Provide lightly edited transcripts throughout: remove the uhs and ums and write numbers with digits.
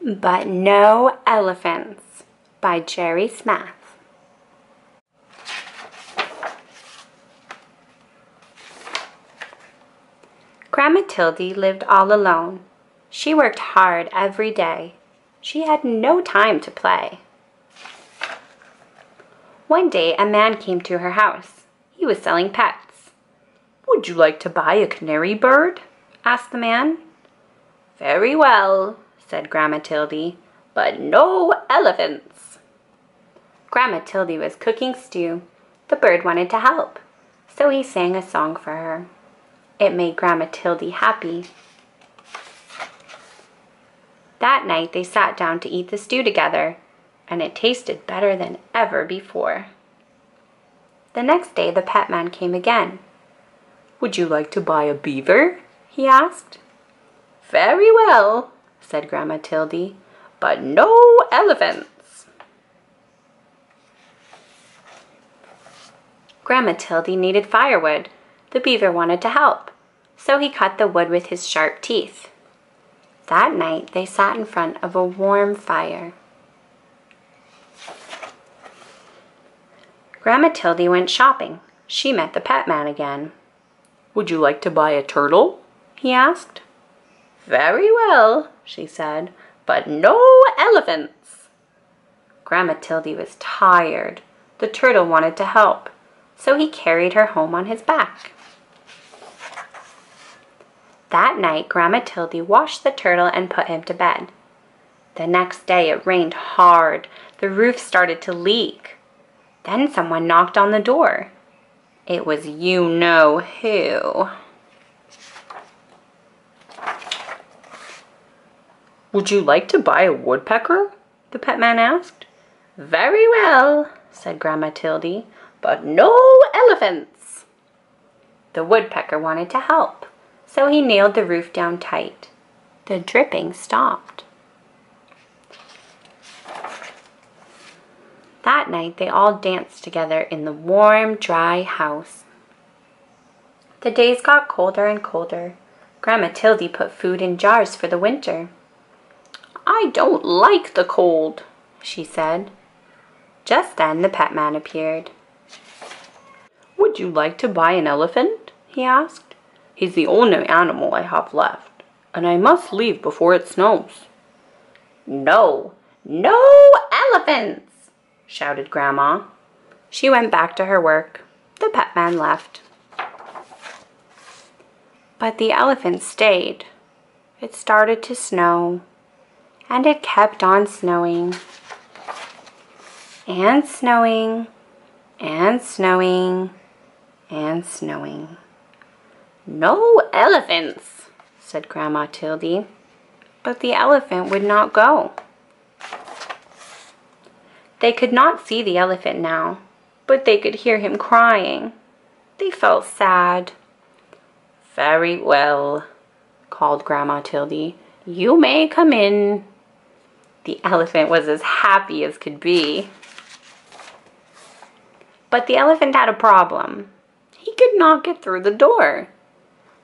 But No Elephants by Jerry Smath. Grandma Tildy lived all alone. She worked hard every day. She had no time to play. One day a man came to her house. He was selling pets. "Would you like to buy a canary bird?" asked the man. "Very well," said Grandma Tildy, "but no elephants." Grandma Tildy was cooking stew. The bird wanted to help, so he sang a song for her. It made Grandma Tildy happy. That night they sat down to eat the stew together, and it tasted better than ever before. The next day the pet man came again. "Would you like to buy a beaver?" he asked. "Very well," said Grandma Tildy, "but no elephants." Grandma Tildy needed firewood. The beaver wanted to help, so he cut the wood with his sharp teeth. That night they sat in front of a warm fire. Grandma Tildy went shopping. She met the pet man again. "Would you like to buy a turtle?" he asked. "Very well," she said, "but no elephants." Grandma Tildy was tired. The turtle wanted to help, so he carried her home on his back. That night, Grandma Tildy washed the turtle and put him to bed. The next day it rained hard. The roof started to leak. Then someone knocked on the door. It was you-know-who. "Would you like to buy a woodpecker?" the pet man asked. "Very well," said Grandma Tildy, "but no elephants." The woodpecker wanted to help, so he nailed the roof down tight. The dripping stopped. That night they all danced together in the warm, dry house. The days got colder and colder. Grandma Tildy put food in jars for the winter. "I don't like the cold," she said. Just then the pet man appeared. "Would you like to buy an elephant?" he asked. "He's the only animal I have left, and I must leave before it snows." "No, no elephants!" shouted Grandma. She went back to her work. The pet man left. But the elephant stayed. It started to snow, and it kept on snowing, and snowing, and snowing, and snowing. "No elephants," said Grandma Tildy. But the elephant would not go. They could not see the elephant now, but they could hear him crying. They felt sad. "Very well," called Grandma Tildy. "You may come in." The elephant was as happy as could be. But the elephant had a problem. He could not get through the door.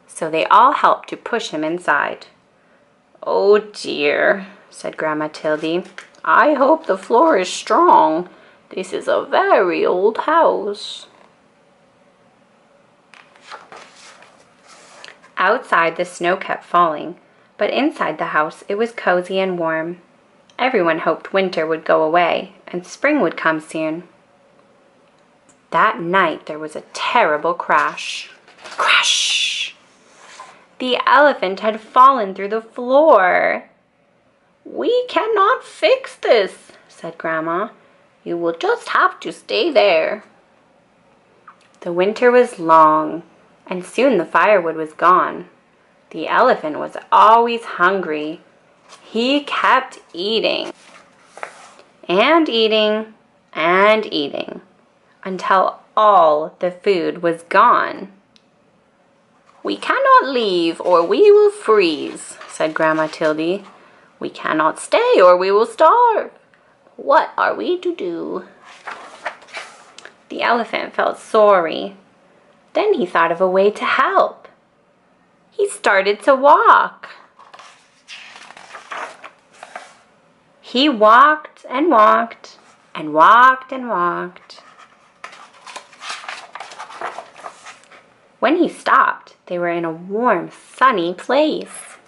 So they all helped to push him inside. "Oh dear," said Grandma Tildy. "I hope the floor is strong. This is a very old house." Outside the snow kept falling, but inside the house it was cozy and warm. Everyone hoped winter would go away and spring would come soon. That night there was a terrible crash. Crash! The elephant had fallen through the floor. "We cannot fix this," said Grandma. "You will just have to stay there." The winter was long, and soon the firewood was gone. The elephant was always hungry. He kept eating, and eating, and eating, until all the food was gone. "We cannot leave, or we will freeze," said Grandma Tildy. "We cannot stay, or we will starve. What are we to do?" The elephant felt sorry. Then he thought of a way to help. He started to walk. He walked and walked and walked and walked. When he stopped, they were in a warm, sunny place.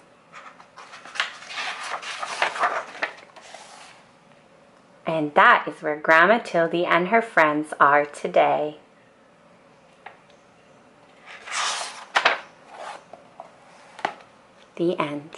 And that is where Grandma Tildy and her friends are today. The end.